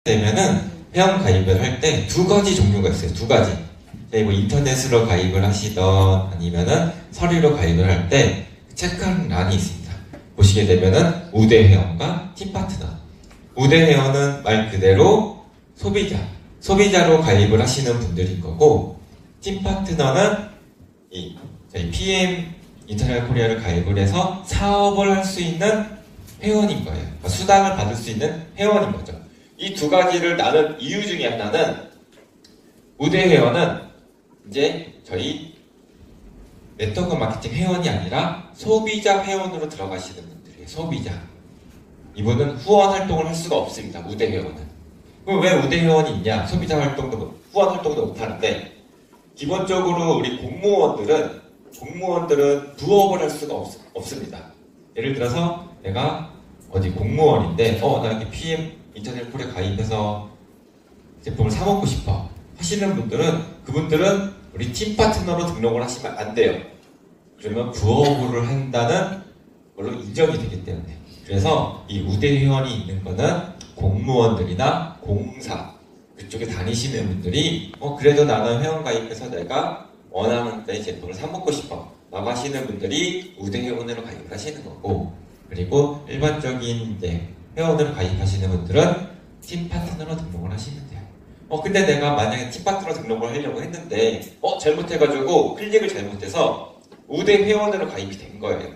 되면은 회원 가입을 할 때 두 가지 종류가 있어요. 두 가지. 뭐 인터넷으로 가입을 하시던 아니면은 서류로 가입을 할 때 체크하는 란이 있습니다. 보시게 되면은 우대 회원과 팀 파트너. 우대 회원은 말 그대로 소비자로 가입을 하시는 분들인 거고, 팀 파트너는 저희 PM 인터넷 코리아를 가입을 해서 사업을 할 수 있는 회원인 거예요. 그러니까 수당을 받을 수 있는 회원인 거죠. 이 두 가지를 나눈 이유 중에 하나는, 우대 회원은 이제 저희 네트워크 마케팅 회원이 아니라 소비자 회원으로 들어가시는 분들이에요. 소비자. 이분은 후원 활동을 할 수가 없습니다. 우대 회원은. 그럼 왜 우대 회원이 있냐? 소비자 활동도 후원 활동도 못하는데, 기본적으로 우리 공무원들은 부업을 할 수가 없습니다. 예를 들어서 내가 어디 공무원인데 나 이렇게 PM 인터넷 코리아 가입해서 제품을 사 먹고 싶어 하시는 분들은, 그분들은 우리 팀 파트너로 등록을 하시면 안 돼요. 그러면 부업을 한다는 걸로 인정이 되기 때문에. 그래서 이 우대 회원이 있는 거는 공무원들이나 공사 그쪽에 다니시는 분들이 그래도 나는 회원 가입해서 내가 원하는 때 제품을 사 먹고 싶어 라고 하시는 분들이 우대 회원으로 가입을 하시는 거고, 그리고 일반적인 이제 회원으로 가입하시는 분들은 팀 파트너로 등록을 하시면 돼요. 근데 내가 만약에 팀 파트너 등록을 하려고 했는데 잘못해가지고 클릭을 잘못해서 우대 회원으로 가입이 된 거예요.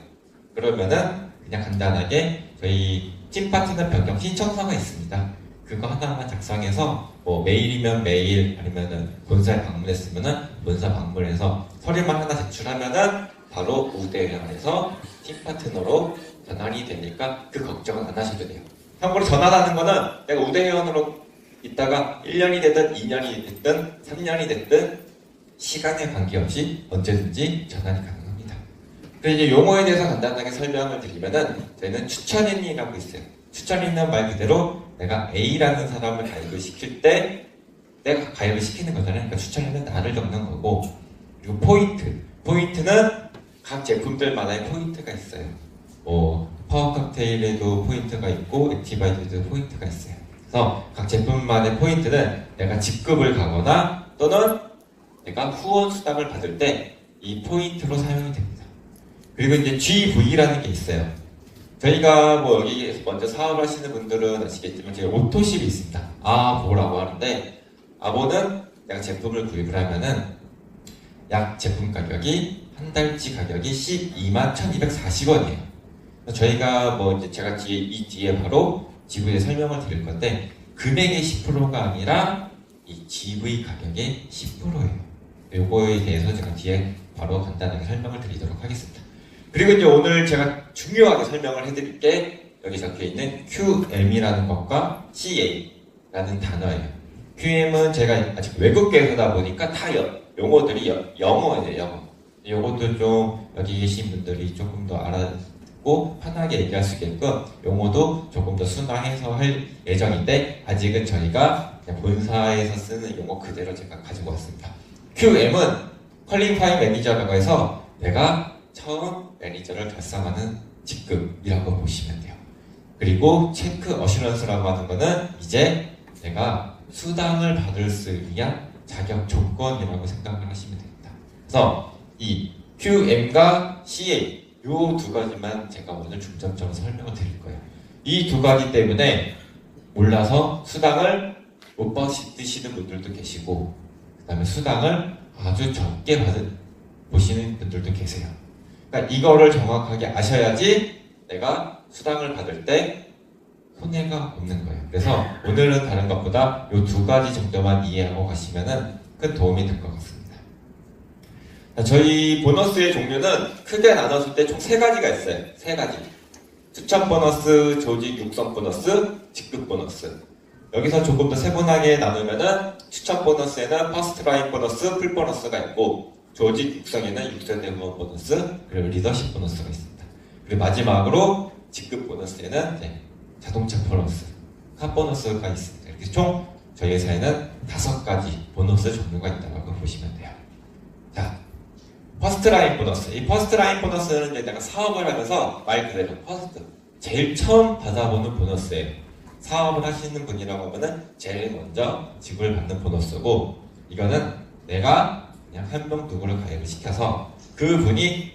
그러면은 그냥 간단하게 저희 팀 파트너 변경 신청서가 있습니다. 그거 하나만 작성해서 메일이면 메일, 아니면은 본사에 방문했으면은 본사 방문해서 서류만 하나 제출하면은 바로 우대 회원에서 팀 파트너로 전환이 되니까 그 걱정은 안 하셔도 돼요. 참고로 전환하는 거는 내가 우대 회원으로 있다가 1년이 됐든 2년이 됐든 3년이 됐든 시간에 관계없이 언제든지 전환이 가능합니다. 그래서 이제 용어에 대해서 간단하게 설명을 드리면은, 저희는 추천인이라고 있어요. 추천인은 말 그대로 내가 A라는 사람을 가입을 시킬 때 내가 가입을 시키는 거잖아요. 그러니까 추천인은 나를 적는 거고, 그리고 포인트는 각 제품들마다의 포인트가 있어요. 파워 칵테일에도 포인트가 있고 액티바이드에도 포인트가 있어요. 그래서 각 제품만의 포인트는 내가 직급을 가거나 또는 내가 후원 수당을 받을 때 이 포인트로 사용이 됩니다. 그리고 이제 GV라는 게 있어요. 저희가 여기 먼저 사업을 하시는 분들은 아시겠지만 저희 오토십이 있습니다. 아보라고 하는데, 아보는 내가 제품을 구입을 하면은 약 제품 가격이 한 달치 가격이 12만 1240원이에요. 저희가 이제 제가 이 뒤에 바로 GV에 설명을 드릴 건데, 금액의 10%가 아니라 이 GV 가격의 10%예요. 요거에 대해서 제가 뒤에 바로 간단하게 설명을 드리도록 하겠습니다. 그리고 이제 오늘 제가 중요하게 설명을 해드릴 게 여기 적혀있는 QM이라는 것과 CA라는 단어예요. QM은 제가 아직 외국계에서다 보니까 다 용어들이 영어예요. 영어. 요것도 좀 여기 계신 분들이 조금 더 알아듣고 편하게 얘기할 수 있게끔 용어도 조금 더 순화해서 할 예정인데, 아직은 저희가 그냥 본사에서 쓰는 용어 그대로 제가 가지고 왔습니다. QM은 퀄리파잉 매니저라고 해서 내가 처음 매니저를 달성하는 직급이라고 보시면 돼요. 그리고 체크 어슈런스라고 하는 거는 이제 내가 수당을 받을 수 위한 자격 조건이라고 생각을 하시면 됩니다. 그래서 이 QM과 CA 요 두 가지만 제가 오늘 중점적으로 설명을 드릴 거예요. 이 두 가지 때문에 몰라서 수당을 못 받으시는 분들도 계시고, 그 다음에 수당을 아주 적게 보시는 분들도 계세요. 그러니까 이거를 정확하게 아셔야지 내가 수당을 받을 때 손해가 없는 거예요. 그래서 오늘은 다른 것보다 이 두 가지 정도만 이해하고 가시면은 큰 도움이 될 것 같습니다. 저희 보너스의 종류는 크게 나눴을 때 총 3가지가 있어요. 3가지. 추천 보너스, 조직 육성 보너스, 직급 보너스. 여기서 조금 더 세분하게 나누면은 추천 보너스에는 퍼스트 라인 보너스, 풀 보너스가 있고, 조직 육성에는 6세대 후원 보너스, 그리고 리더십 보너스가 있습니다. 그리고 마지막으로 직급 보너스에는 자동차 보너스, 카 보너스가 있습니다. 이렇게 총 저희 회사에는 5가지 보너스 종류가 있다고 보시면 돼요. 자, 퍼스트 라인 보너스. 이 퍼스트 라인 보너스는 이제 내가 사업을 하면서 말 그대로 퍼스트, 제일 처음 받아보는 보너스예요. 사업을 하시는 분이라고 하면은 제일 먼저 지급을 받는 보너스고, 이거는 내가 그냥 한 명 누구를 가입을 시켜서 그분이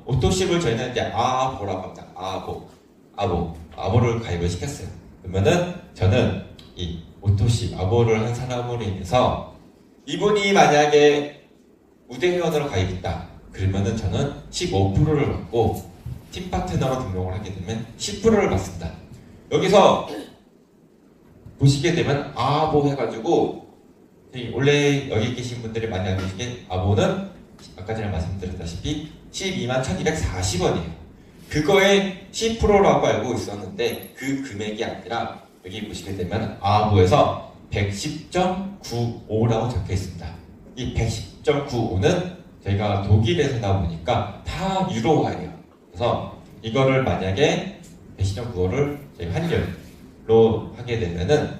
오토십을 저희는 이제 아보라고 합니다. 아보를 가입을 시켰어요. 그러면은 저는 이 오토십 아보를 한 사람으로 인해서 이분이 만약에 우대 회원으로 가입했다 그러면은 저는 15%를 받고 팀 파트너로 등록을 하게 되면 10%를 받습니다. 여기서 보시게 되면 아보 해가지고 원래 여기 계신 분들이 많이 알고 계시게 아보는 아까 전에 말씀드렸다시피 121,240원이에요. 그거의 10%라고 알고 있었는데 그 금액이 아니라 여기 보시게 되면 아보에서 110.95라고 적혀 있습니다. 이 110.95는 저희가 독일에 살다 보니까 다 유로화예요. 그래서 이거를 만약에 110.95를 저희 환율로 하게 되면은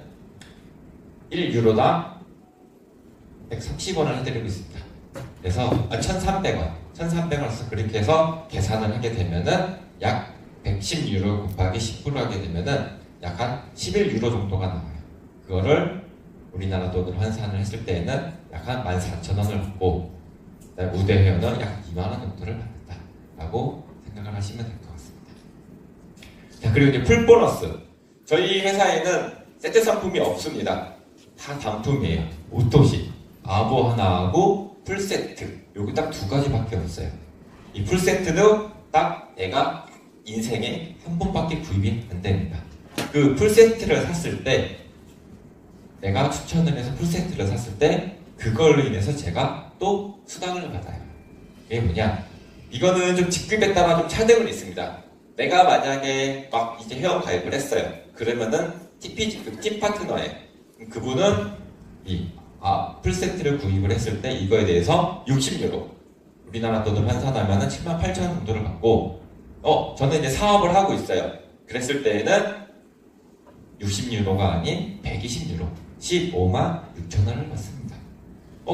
1유로당 130원을 해드리고 있습니다. 그래서 1,300원에서 그렇게 해서 계산을 하게 되면은 약 110유로 곱하기 10% 하게 되면은 약 한 11유로 정도가 나와요. 그거를 우리나라 돈으로 환산을 했을 때에는 약 한 14,000원을 받고 우대 회원은 약 2만원 정도를 받는다라고 생각을 하시면 될 것 같습니다. 자, 그리고 이제 풀 보너스. 저희 회사에는 세트 상품이 없습니다. 다 단품이에요. 오토식, 아보 하나하고 풀세트. 요거 딱 두 가지밖에 없어요. 이 풀세트도 딱 내가 인생에 한 번밖에 구입이 안 됩니다. 그 풀세트를 샀을 때 내가 추천을 해서 풀세트를 샀을 때 그걸로 인해서 제가 또 수당을 받아요. 이게 뭐냐? 이거는 좀 직급에 따라 좀 차등은 있습니다. 내가 만약에 막 이제 회원 가입을 했어요. 그러면은 TP 직급, 팀 파트너에 그분은 풀세트를 구입을 했을 때 이거에 대해서 60유로 우리나라 돈으로 환산하면은 78,000원 정도를 받고 저는 이제 사업을 하고 있어요. 그랬을 때에는 60유로가 아닌 120유로 156,000원을 받습니다.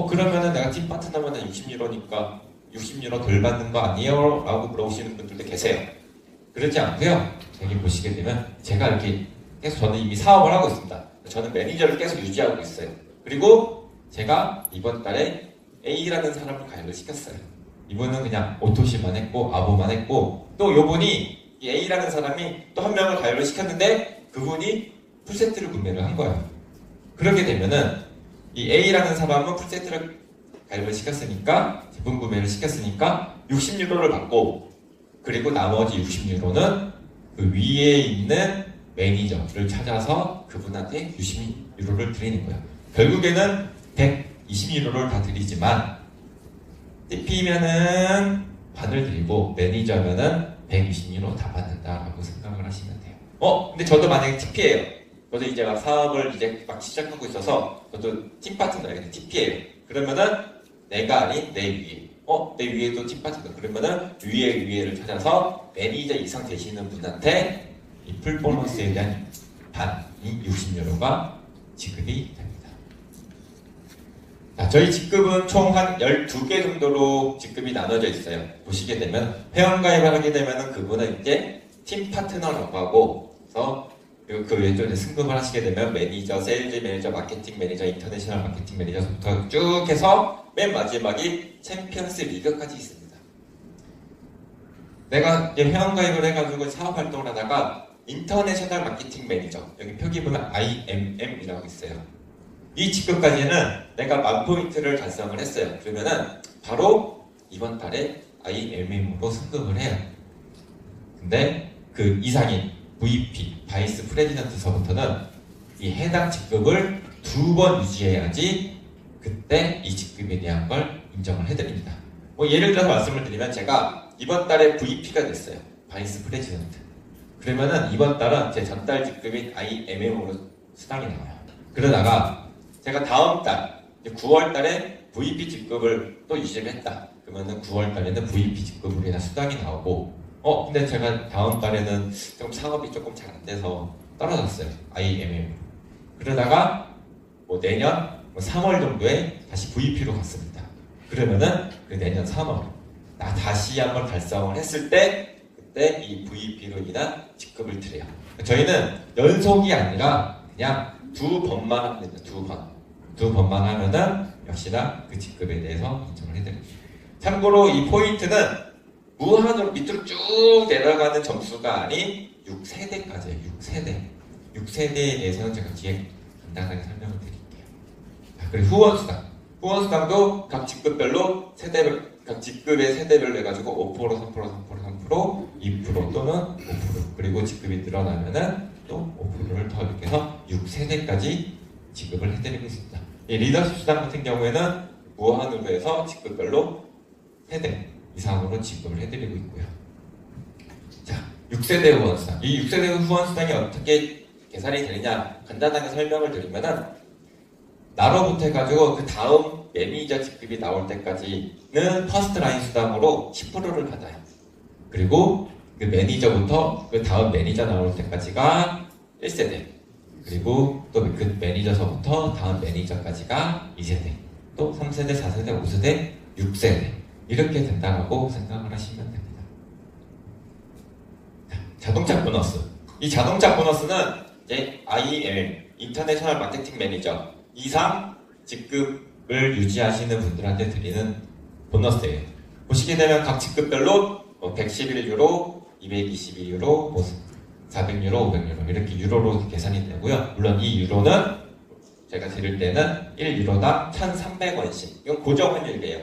그러면은 내가 팀 파트너면 60유로니까 60유로 덜 받는 거 아니에요? 라고 물어보시는 분들도 계세요. 그렇지 않고요. 여기 보시게 되면 제가 이렇게 계속 저는 이미 사업을 하고 있습니다. 저는 매니저를 계속 유지하고 있어요. 그리고 제가 이번 달에 A라는 사람을 가입을 시켰어요. 이분은 그냥 오토시만 했고 아보만 했고 또 요분이 이 A라는 사람이 또 한 명을 가입을 시켰는데 그분이 풀세트를 구매를 한 거예요. 그렇게 되면은 이 A라는 사람은 풀세트를 가입을 시켰으니까 제품 구매를 시켰으니까 60유로를 받고 그리고 나머지 60유로는 그 위에 있는 매니저를 찾아서 그분한테 60유로를 드리는 거예요. 결국에는 120유로를 다 드리지만 TP면은 반을 드리고 매니저면은 120유로 다 받는다라고 생각을 하시면 돼요. 근데 저도 만약에 TP예요. 저도 이제 막 사업을 이제 막 시작하고 있어서 저도 팀 파트너예요. TP예요. 그러면은 내가 아닌 내 위에 내 위에도 팀 파트너 그러면은 위에를 찾아서 매니저 이상 되시는 분한테 이 풀 보너스에 대한 반이 60유로가 지급이 됩니다. 자, 저희 직급은 총 한 12개 정도로 직급이 나눠져 있어요. 보시게 되면 회원 가입을 하게 되면은 그분은 이제 팀 파트너라고 하고 그리고 그 외에 좀 승급을 하시게 되면 매니저, 세일즈 매니저, 마케팅 매니저, 인터내셔널 마케팅 매니저부터 쭉 해서 맨 마지막이 챔피언스 리그까지 있습니다. 내가 이제 회원 가입을 해가지고 사업 활동을 하다가 인터내셔널 마케팅 매니저 여기 표기 보면 IMM이라고 있어요. 이 직급까지는 내가 10,000포인트를 달성을 했어요. 그러면은 바로 이번 달에 IMM으로 승급을 해요. 근데 그 이상인 VP, 바이스 프레지던트서부터는 이 해당 직급을 2번 유지해야지 그때 이 직급에 대한 걸 인정을 해드립니다. 예를 들어서 말씀을 드리면 제가 이번 달에 VP가 됐어요. 바이스 프레지던트. 그러면은 이번 달은 제 전달 직급인 IMM으로 수당이 나와요. 그러다가 제가 다음 달 9월 달에 VP 직급을 또 유지를 했다. 그러면은 9월 달에는 VP 직급으로 인한 수당이 나오고 근데 제가 다음 달에는 좀 사업이 조금 잘 안 돼서 떨어졌어요. IMM. 그러다가 내년 3월 정도에 다시 VP로 갔습니다. 그러면은 그 내년 3월 다시 한번 달성을 했을 때 때 이 VP로 인한 직급을 드려요. 저희는 연속이 아니라 그냥 두 번만 하면 됩니다. 두 번만 하면은 역시나 그 직급에 대해서 인정을 해드립니다. 참고로 이 포인트는 무한으로 밑으로 쭉 내려가는 점수가 아닌 6세대까지예요. 6세대에 대해서는 제가 뒤에 간단하게 설명을 드릴게요. 자, 그리고 후원수당도 각 직급별로 각 직급의 세대별로 해가지고 5%, 3%, 2% 또는 5%, 그리고 직급이 늘어나면은 또 5%를 더 이렇게 해서 6세대까지 지급을 해드리고 있습니다. 이 리더십 수당 같은 경우에는 무한으로 해서 직급별로 세대 이상으로 지급을 해드리고 있고요. 자, 6세대 후원수당. 이 6세대 후원수당이 어떻게 계산이 되느냐 간단하게 설명을 드리면은 나로부터 해가지고 그 다음 매니저 직급이 나올 때까지는 퍼스트 라인 수당으로 10%를 받아요. 그리고 그 매니저부터 그 다음 매니저 나올 때까지가 1세대. 그리고 또 그 매니저서부터 다음 매니저까지가 2세대. 또 3세대, 4세대, 5세대, 6세대. 이렇게 된다고 생각을 하시면 됩니다. 자동차 보너스. 이 자동차 보너스는 이제 IM, 인터내셔널 마케팅 매니저 이상 직급을 유지하시는 분들한테 드리는 보너스예요. 보시게 되면 각 직급별로 111유로, 222유로, 400유로, 500유로 이렇게 유로로 계산이 되고요. 물론 이 유로는 제가 드릴 때는 1유로당 1,300원씩. 이건 고정 환율이에요.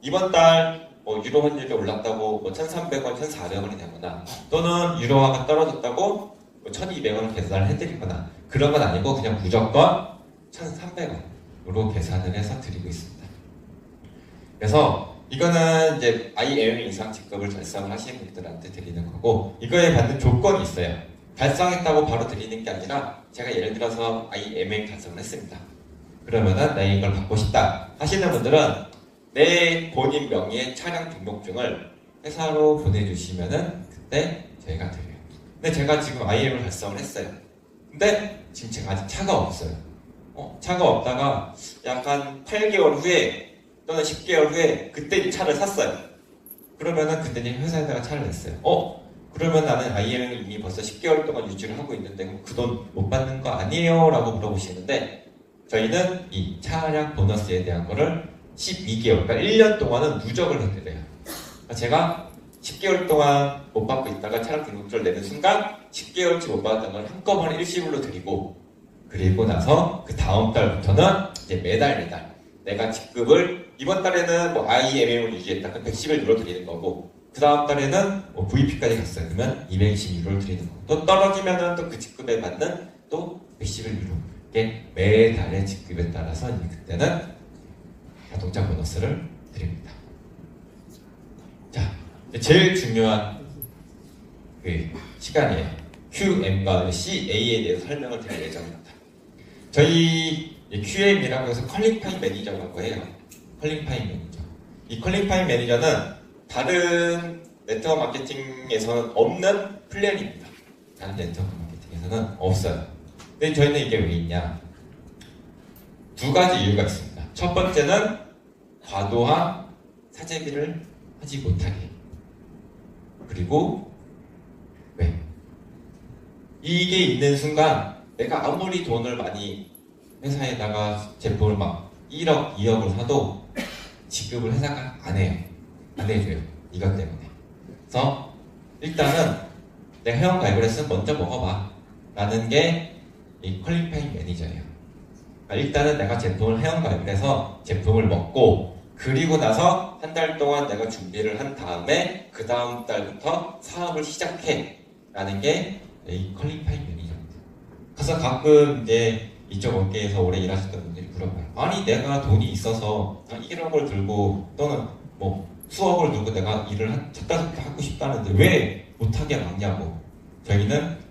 이번 달 유로 환율이 올랐다고 1,300원, 1,400원이 되거나 또는 유로화가 떨어졌다고 1,200원을 계산을 해드리거나 그런 건 아니고 그냥 무조건 1,300원으로 계산을 해서 드리고 있습니다. 그래서 이거는 이제 IM 이상 직급을 달성을 하시는 분들한테 드리는 거고 이거에 받는 조건이 있어요. 달성했다고 바로 드리는 게 아니라 제가 예를 들어서 IM을 달성을 했습니다. 그러면은 나 이걸 받고 싶다 하시는 분들은 내 본인 명의의 차량 등록증을 회사로 보내주시면은 그때 저희가 드려요. 근데 제가 지금 IM을 달성을 했어요. 근데 지금 제가 아직 차가 없어요. 차가 없다가 약간 8개월 후에 또는 10개월 후에 그때 이 차를 샀어요. 그러면은 그때는 회사에다가 차를 냈어요. 그러면 나는 IM을 이미 벌써 10개월 동안 유지를 하고 있는데 그 돈 못 받는 거 아니에요? 라고 물어보시는데 저희는 이 차량 보너스에 대한 거를 12개월, 그러니까 1년 동안은 누적을 해드려요. 그러니까 제가 10개월 동안 못 받고 있다가 차량 등록증을 내는 순간 10개월치 못 받았던 걸 한꺼번에 일시불로 드리고 그리고 나서 그 다음 달부터는 이제 매달 내가 직급을 이번 달에는 IMM을 유지했다. 그럼 111유로 드리는 거고 그 다음 달에는 VP까지 갔어요. 그러면 220유로를 드리는 거고 또 떨어지면은 또 그 직급에 맞는 또 111유로. 이게 매달의 직급에 따라서 이제 그때는 자동차 보너스를 드립니다. 자, 제일 중요한 그 시간이에요. QM과 CA에 대해서 설명을 드릴 예정입니다. 저희 QM이라고 해서 퀄리파잉 매니저라고 해요. 퀄리파잉 매니저. 이 퀄리파잉 매니저는 다른 네트워크 마케팅에서는 없는 플랜입니다. 다른 네트워크 마케팅에서는 없어요. 근데 저희는 이게 왜 있냐? 두 가지 이유가 있습니다. 첫 번째는 과도한 사재기를 하지 못하게. 그리고 왜? 이게 있는 순간 내가 아무리 돈을 많이 회사에다가 제품을 막 1억, 2억을 사도 지급을 회사가 안 해요. 안 해줘요. 이것 때문에. 그래서 일단은 내가 회원 가입을 했으면 먼저 먹어봐. 라는 게 이 퀄리파잉 매니저예요. 그러니까 일단은 내가 제품을 회원 가입을 해서 제품을 먹고 그리고 나서 한 달 동안 내가 준비를 한 다음에 그 다음 달부터 사업을 시작해. 라는 게 이 퀄리파잉 매니저입니다. 그래서 가끔 이제 이쪽 업계에서 오래 일하셨던 분들이 물어봐요. 아니 내가 돈이 있어서 1억을 들고 또는 수억을 들고 내가 일을 쳤다 하고 싶다는데 왜 못하게 막냐고. 저희는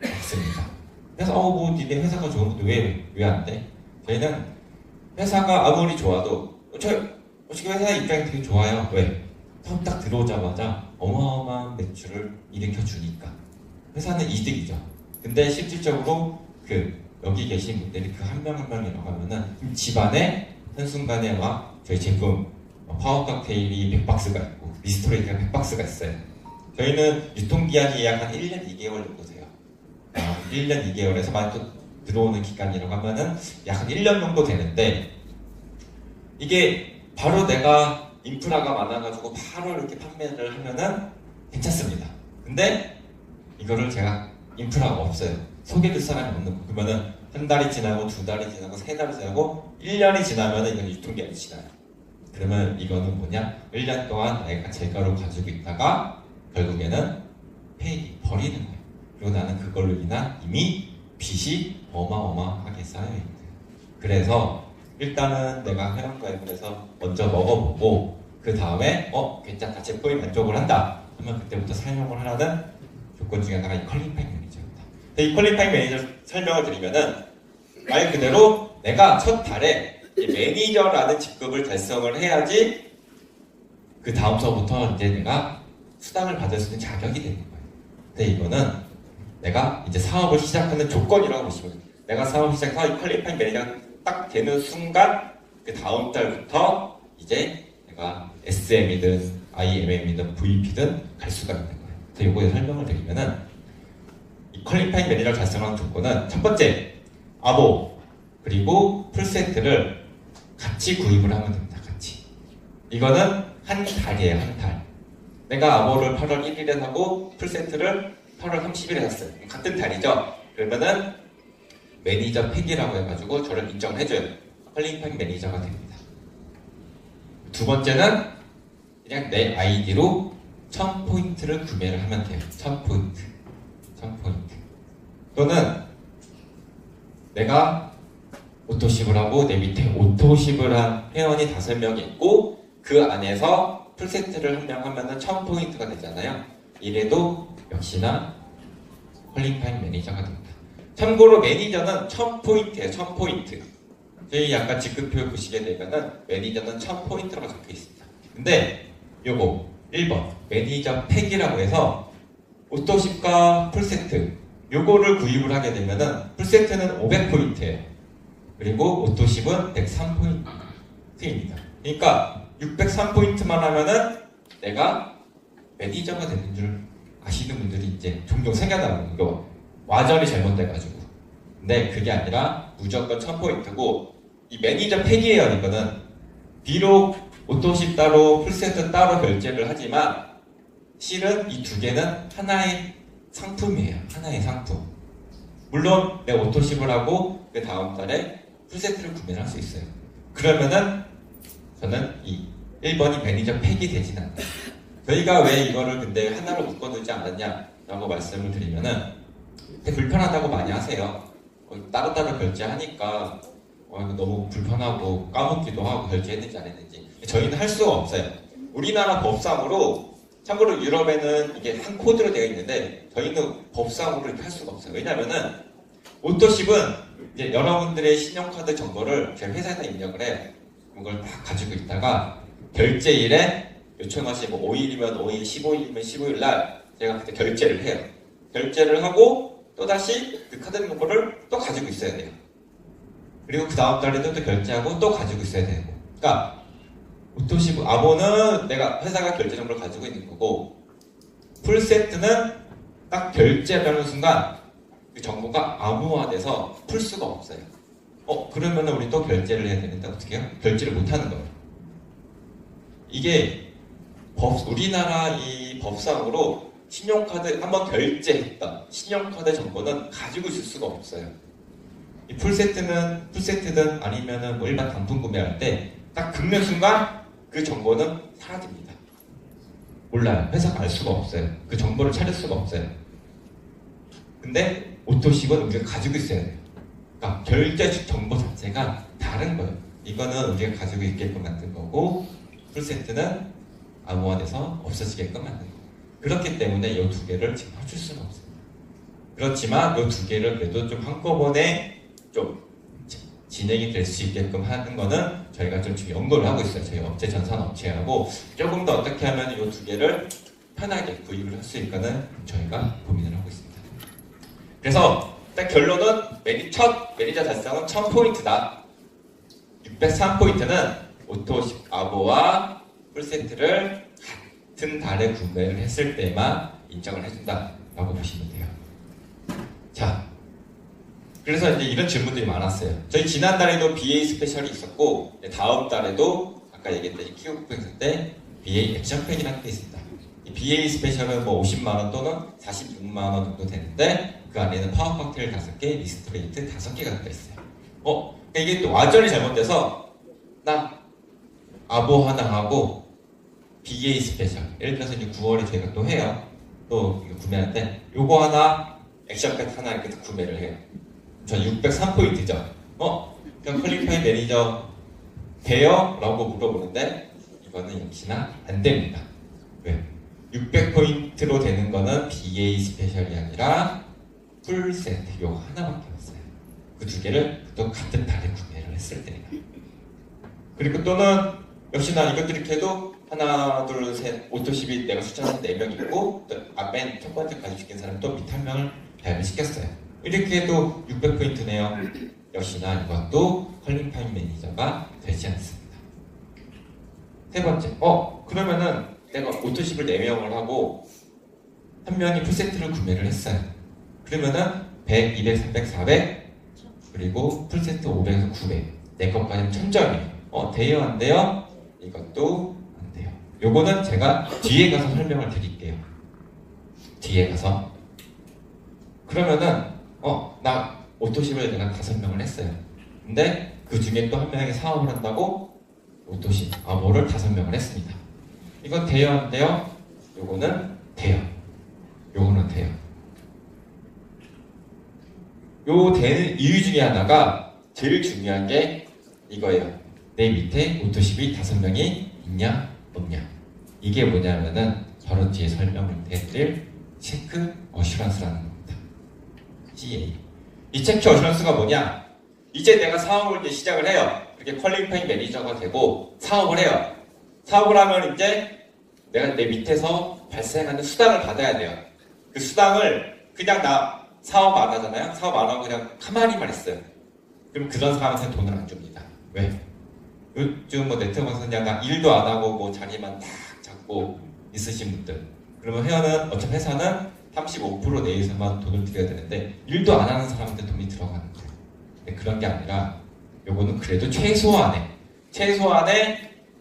막습니다. 그래서 니네 회사가 좋은데 왜 안 돼? 저희는 회사가 아무리 좋아도 지금 회사 입장이 되게 좋아요. 왜? 처음 딱 들어오자마자 어마어마한 매출을 일으켜 주니까 회사는 이득이죠. 근데 실질적으로 여기 계신 분들이 그 한 명 한 명이라고 하면은 집안에 한순간에 막 저희 제품 파워 칵테일이 100박스가 있고 미스토레이트가 100박스가 있어요. 저희는 유통기한이 약 한 1년 2개월 정도 돼요. 1년 2개월에서 만약 또 들어오는 기간이라고 하면은 약 한 1년 정도 되는데, 이게 바로 내가 인프라가 많아가지고 바로 이렇게 판매를 하면은 괜찮습니다. 근데 이거를 제가 인프라가 없어요. 소개줄 사람이 없는 거. 그러면은 한 달이 지나고 두 달이 지나고 세 달이 지나고 1년이 지나면은 이건 유통기한이 지나요. 그러면 이거는 뭐냐? 1년 동안 내가 재가로 가지고 있다가 결국에는 폐기, 버리는 거예요. 그리고 나는 그걸로 인한 이미 빚이 어마어마하게 쌓여있는 거예요. 그래서 일단은 내가 회원가입을 해서 먼저 먹어보고 그 다음에 괜찮다, 제품이 만족을 한다 하면 그때부터 사용을 하라는 조건 중에 하나가 이 퀄리파잉 매니저입니다. 이 퀄리파잉 매니저 설명을 드리면은 말 그대로 내가 첫 달에 매니저라는 직급을 달성을 해야지 그 다음서부터 이제 내가 수당을 받을 수 있는 자격이 되는 거예요. 근데 이거는 내가 이제 사업을 시작하는 조건이라고 보시면 돼요. 내가 사업 시작해서 이 퀄리파잉 매니저가 딱 되는 순간 그 다음 달부터 이제 내가 SM이든 IMM이든 VP든 갈 수가 있는 거예요. 그래서 이거에 설명을 드리면은 이 퀄리파잉 매니저를 달성하는 조건은 첫 번째, 아보 그리고 풀세트를 같이 구입을 하면 됩니다. 같이. 이거는 한 달이에요. 한 달. 내가 아보를 8월 1일에 사고 풀세트를 8월 30일에 샀어요. 같은 달이죠. 그러면은 매니저 팩이라고 해가지고 저를 인정해줘요. 퀄리파잉 매니저가 됩니다. 두 번째는 그냥 내 아이디로 1000포인트를 구매를 하면 돼요. 1000포인트. 1000포인트. 또는 내가 오토십을 하고 내 밑에 오토십을 한 회원이 5명이 있고 그 안에서 풀세트를 한 명 하면은 1000포인트가 되잖아요. 이래도 역시나 퀄리파잉 매니저가 됩니다. 참고로 매니저는 1000포인트예요. 1000포인트. 저희 약간 직급표 보시게 되면은 매니저는 1000포인트라고 적혀 있습니다. 근데 요거 1번 매니저 팩이라고 해서 오토십과 풀세트 요거를 구입을 하게 되면은 풀세트는 500포인트예요. 그리고 오토십은 103포인트입니다. 그러니까 603포인트만 하면은 내가 매니저가 되는 줄 아시는 분들이 이제 종종 생겨나는 거. 와전이 잘못돼가지고. 근데 그게 아니라 무조건 1000포인트고 이 매니저 팩이에요. 이거는 비록 오토십 따로 풀세트 따로 결제를 하지만 실은 이 두 개는 하나의 상품이에요. 하나의 상품. 물론 내 오토십을 하고 그 다음 달에 풀세트를 구매를 할 수 있어요. 그러면은 저는 이 1번이 매니저 팩이 되진 않아요. 저희가 왜 이거를 근데 하나로 묶어두지 않았냐라고 말씀을 드리면은 불편하다고 많이 하세요. 따로따로 결제하니까 이거 너무 불편하고 까먹기도 하고 결제했는지 안 했는지. 저희는 할 수가 없어요. 우리나라 법상으로 참고로 유럽에는 이게 한 코드로 되어 있는데 저희는 법상으로 이렇게 할 수가 없어요. 왜냐면은 오토십은 이제 여러분들의 신용카드 정보를 제 회사에다 입력을 해요. 그걸 다 가지고 있다가 결제일에 요청하신 뭐 5일이면 5일, 15일이면 15일 날 제가 그때 결제를 해요. 결제를 하고 또다시 그 카드 정보를 또 가지고 있어야 돼요. 그리고 그 다음 달에도 또 결제하고 또 가지고 있어야 되고. 그러니까 오토십 아보는 내가 회사가 결제 정보를 가지고 있는 거고 풀세트는 딱 결제하는 순간 그 정보가 암호화돼서 풀 수가 없어요. 그러면 우리 또 결제를 해야 되는데 어떻게 해요? 결제를 못 하는 거예요. 이게 우리나라 이 법상으로 신용카드 한번 결제했다. 신용카드 정보는 가지고 있을 수가 없어요. 이 풀세트든 아니면은 뭐 일반 단품 구매할 때 딱 긁는 순간 그 정보는 사라집니다. 몰라요. 회사가 알 수가 없어요. 그 정보를 찾을 수가 없어요. 근데 오토십은 우리가 가지고 있어야 돼요. 그러니까 결제 정보 자체가 다른 거예요. 이거는 우리가 가지고 있게끔 만든 거고 풀세트는 암호화돼서 없어지게끔 만든 거예요. 그렇기 때문에 이 두 개를 지금 합칠 수는 없습니다. 그렇지만 이 두 개를 그래도 좀 한꺼번에 좀 진행이 될 수 있게끔 하는 거는 저희가 좀 지금 연구를 하고 있어요. 저희 업체 전산 업체하고 조금 더 어떻게 하면 이 두 개를 편하게 구입을 할 수 있을까는 저희가 고민을 하고 있습니다. 그래서 일단 결론은 첫 매니저 달성은 1000포인트다. 603포인트는 오토십 아보와 풀세트를 같은 달에 구매를 했을 때만 인정을 해준다라고 보시면 돼요. 자, 그래서 이제 이런 질문들이 많았어요. 저희 지난달에도 BA 스페셜이 있었고 다음 달에도 아까 얘기했듯이 키오프 행사 때 BA 액션팩이라는 게 있습니다. 이 BA 스페셜은 뭐 50만원 또는 46만원 정도 되는데 그 안에는 파워 칵테일 5개, 리스트레이트 5개가 들어있어요. 그러니까 이게 또 완전히 잘못돼서 나 아보 하나 하고 BA 스페셜, 예를 들어서 이제 9월에 저희가 또 해요. 또 이거 구매할 때 요거 하나, 액션팩 하나 이렇게 구매를 해요. 전 603포인트죠. 그럼 퀄리파이 매니저 돼요? 라고 물어보는데 이거는 역시나 안 됩니다. 왜? 600포인트로 되는 거는 BA 스페셜이 아니라 풀 세트 요거 하나밖에 없어요. 그 두 개를 또 같은 달에 구매를 했을 때니까. 그리고 또는 역시나 이것들이 해도 하나, 둘, 셋, 오토십이 내가 추천한 4명 있고 또 앞에 첫 번째 가입시킨 사람 또 밑 한 명을 가입을 시켰어요. 이렇게 해도 600포인트네요. 역시나 이것도 퀄리파잉 매니저가 되지 않습니다. 세 번째, 그러면은 내가 오토십을 4명을 하고 한 명이 풀세트를 구매를 했어요. 그러면은 100, 200, 300, 400 그리고 풀세트 500에서 900 내 것까지는 1000점이에요. 돼요? 안 돼요? 이것도 안 돼요. 요거는 제가 뒤에 가서 설명을 드릴게요. 뒤에 가서. 그러면은 나 오토십을 내가 5명을 했어요. 근데 그 중에 또 한 명이 사업을 한다고 오토십 아보를 5명을 했습니다. 이건 돼요? 안 돼요? 요거는 돼요. 요거는 돼요. 요 되는 이유 중에 하나가 제일 중요한 게 이거예요. 내 밑에 오토십이 5명이 있냐 없냐. 이게 뭐냐면은 바로 뒤에 설명을 해드릴 체크 어슈런스라는 겁니다. CA. 이 체크 어슈런스가 뭐냐? 이제 내가 사업을 이제 시작을 해요. 이렇게 퀄리파잉 매니저가 되고 사업을 해요. 사업을 하면 이제 내가 내 밑에서 발생하는 수당을 받아야 돼요. 그 수당을 그냥 나 사업 안 하잖아요. 사업 안 하고 그냥 가만히만 있어요. 그럼 그런 사람한테 돈을 안 줍니다. 왜? 요즘 뭐 네트워크에서 그냥 나 일도 안 하고 뭐 자리만 딱 잡고 있으신 분들. 그러면 회사는 35% 내에서만 돈을 드려야 되는데 일도 안 하는 사람한테 돈이 들어가는 거예요. 근데 그런 게 아니라 요거는 그래도 최소한의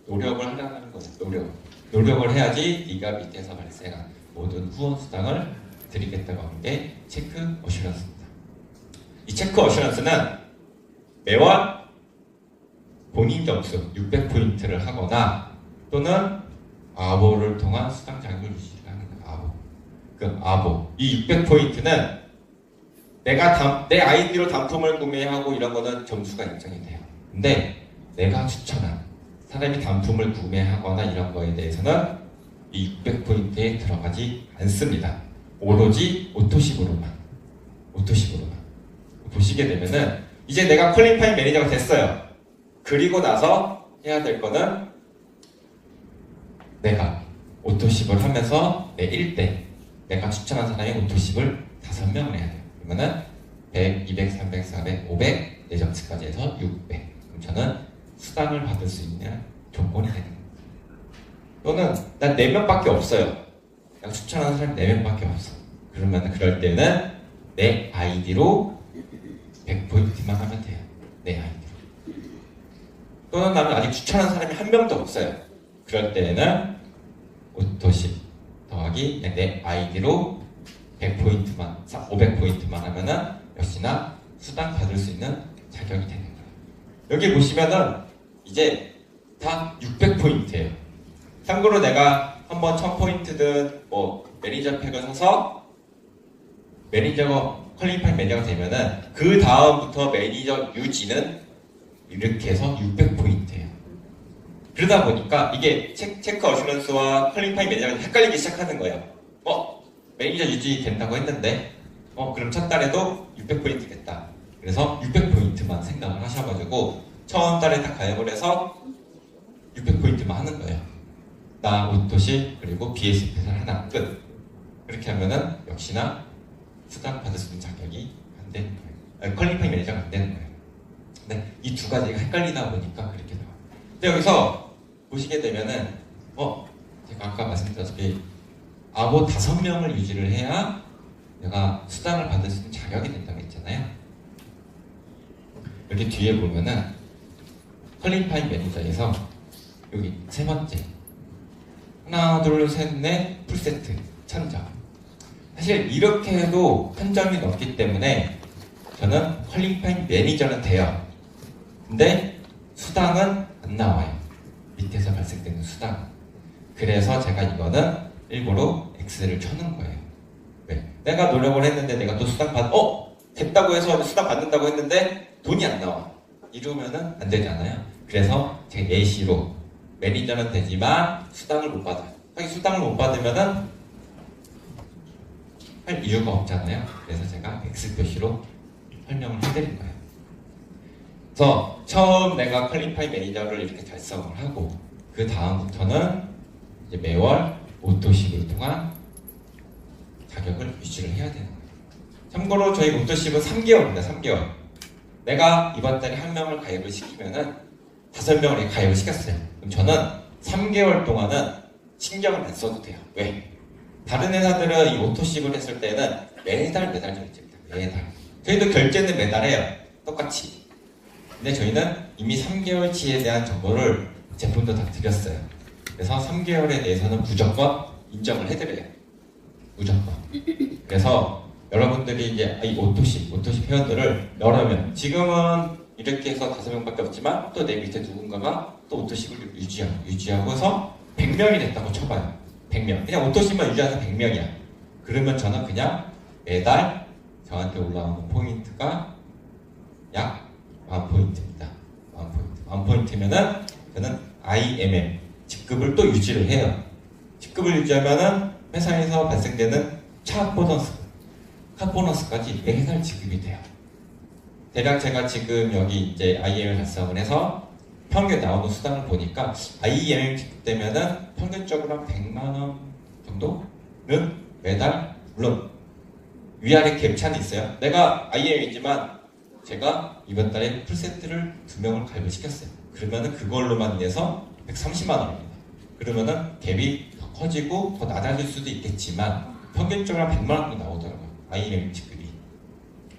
노력을 하려는 거예요. 노력을 해야지 네가 밑에서 발생한 모든 후원 수당을 드리겠다고 하는 게 체크 어슈런스입니다. 이 체크 어슈런스는 매월 본인 점수 600포인트를 하거나 또는 아보를 통한 수당 자격을 유지하는 아보. 그 아보. 이 600포인트는 내가 내 아이디로 단품을 구매하고 이런 거는 점수가 인정이 돼요. 근데 내가 추천한 사람이 단품을 구매하거나 이런 거에 대해서는 이 600포인트에 들어가지 않습니다. 오로지 오토십으로만. 보시게 되면은 이제 내가 퀄리파잉 매니저가 됐어요. 그리고 나서 해야 될 거는 내가 오토십을 하면서 내 1대 내가 추천한 사람이 오토십을 5명을 해야 돼요. 그러면은 100, 200, 300, 400, 500 내 점수까지 해서 600. 그럼 저는 수당을 받을 수 있는 조건이 되는 거예요. 또는 난 4명밖에 없어요. 내가 추천하는 사람이 4명밖에 없어. 그러면 그럴 때는 내 아이디로 100포인트만 하면 돼요. 내 아이디로. 또는 나는 아직 추천한 사람이 한 명도 없어요. 그럴 때는 오토십 더하기 내 아이디로 100포인트만, 500포인트만 하면은 역시나 수당 받을 수 있는 자격이 되는 거예요. 여기 보시면은 이제 다 600포인트예요. 참고로 내가 한번 1000포인트든 뭐 매니저 팩을 사서 매니저가 퀄리파잉 매니저가 되면은 그 다음부터 매니저 유지는 이렇게 해서 600포인트예요. 그러다 보니까 이게 체크 어슈런스와 퀄리파잉 매니저가 헷갈리기 시작하는 거예요. 매니저 유지 된다고 했는데 그럼 첫 달에도 600포인트겠다. 그래서 600포인트만 생각을 하셔가지고 처음 달에 딱 가입을 해서 600포인트만 하는 거예요. 나 오토십 그리고 BS 회사 하나 끝. 그렇게 하면은 역시나 수당 받을 수 있는 자격이 안 되는 거예요. 퀄리파잉 매니저가 안 되는 거예요. 근데 이 두 가지가 헷갈리다 보니까 그렇게 나와요. 근데 여기서 보시게 되면은 제가 아까 말씀드렸다시피 아보 5명을 유지를 해야 내가 수당을 받을 수 있는 자격이 된다고 했잖아요. 여기 뒤에 보면은 퀄리파잉 매니저에서 여기 세 번째 하나 둘셋넷 풀세트 1000점. 사실 이렇게 해도 1000점이 넘기 때문에 저는 퀄리파잉 매니저는 돼요. 근데 수당은 안 나와요. 밑에서 발생되는 수당. 그래서 제가 이거는 일부러 X를 쳐놓은 거예요. 왜? 내가 노력을 했는데 내가 또 수당 됐다고 해서 수당 받는다고 했는데 돈이 안 나와. 이러면은 안 되잖아요. 그래서 제가 예시로 매니저는 되지만 수당을 못 받아요. 수당을 못 받으면은 할 이유가 없잖아요. 그래서 제가 X 표시로 설명을 해드린 거예요. 그래서 처음 내가 퀄리파이 매니저를 이렇게 달성을 하고 그 다음부터는 이제 매월 오토십을 통한 자격을 유지를 해야 되는 거예요. 참고로 저희 오토십은 3개월입니다. 3개월. 내가 이번 달에 1명을 가입을 시키면은 5명을 가입을 시켰어요. 그럼 저는 3개월 동안은 신경을 안 써도 돼요. 왜? 다른 회사들은 이 오토십을 했을 때는 매달 결제입니다. 매달. 저희도 결제는 매달 해요. 똑같이. 근데 저희는 이미 3개월치에 대한 정보를 제품도 다 드렸어요. 그래서 3개월에 대해서는 무조건 인정을 해드려요. 무조건. 그래서 여러분들이 이제 이 오토십 회원들을 여러 명, 지금은 이렇게 해서 5명밖에 없지만 또 내 밑에 누군가가 또 오토십을 유지하고 해서 100명이 됐다고 쳐봐요. 100명. 그냥 오토십만 유지해서 100명이야. 그러면 저는 그냥 매달 저한테 올라오는 포인트가 약 1000포인트입니다. 1000포인트면은 저는 IMM 직급을 또 유지를 해요. 직급을 유지하면은 회사에서 발생되는 차 보너스까지 매달 지급이 돼요. 대략 제가 지금 여기 이제 IMM 달성을 해서 평균 나오는 수당을 보니까 IMM 직급되면은 평균적으로 한 100만원 정도는 매달, 물론 위아래 갭 차는 있어요. 내가 IMM이지만 제가 이번 달에 풀세트를 2명을 가입을 시켰어요. 그러면은 그걸로만 인해서 130만원입니다. 그러면은 갭이 더 커지고 더 낮아질 수도 있겠지만 평균적으로 한 100만원 정도 나오더라고요. IMM 직급이.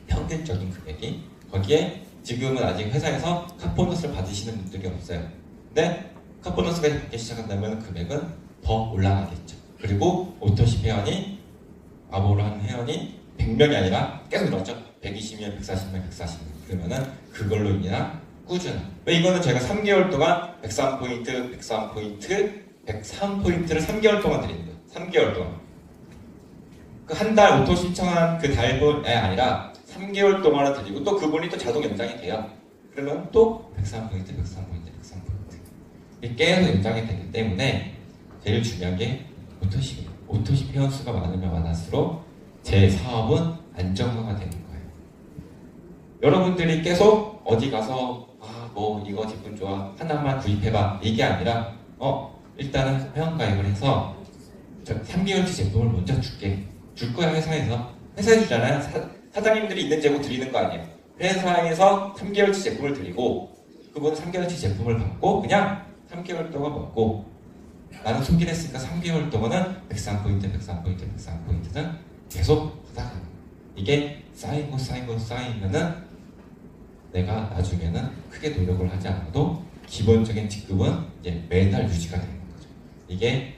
평균적인 금액이. 거기에 지금은 아직 회사에서 카보너스를 받으시는 분들이 없어요. 근데 카보너스가 받기 시작한다면 금액은 더 올라가겠죠. 그리고 오토십 회원이 아보로 하는 회원이 100명이 아니라 계속 늘었죠. 120명, 140명, 140명. 그러면은 그걸로 인한 꾸준한. 이거는 제가 3개월 동안 103포인트, 103포인트, 103포인트를 3개월 동안 드립니다. 3개월 동안. 그 한 달 오토 신청한 그 달분이 아니라 3개월 동안을 드리고 또 그분이 또 자동 연장이 돼요. 그러면 또 103포인트, 103포인트, 103포인트. 이게 계속 연장이 되기 때문에 제일 중요한 게 오토십이에요. 오토십 회원 수가 많으면 많을수록 제 사업은 안정화가 되는 거예요. 여러분들이 계속 어디 가서 뭐 이거 제품 좋아 하나만 구입해봐 이게 아니라 일단은 회원가입을 해서 3개월치 제품을 먼저 줄 거야. 회사에서 주잖아요. 사장님들이 있는 재고 드리는 거 아니에요. 회사에서 3개월치 제품을 드리고 그분은 3개월치 제품을 받고 그냥 3개월 동안 먹고 나는 손질 했으니까 3개월 동안은 103포인트, 103포인트, 103포인트는 계속 하다가 이게 쌓이면은 내가 나중에는 크게 노력을 하지 않아도 기본적인 직급은 이제 매달 유지가 되는 거죠. 이게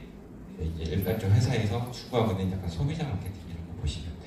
이제 일반적 회사에서 추구하고 있는 약간 소비자 마케팅이라고 보시면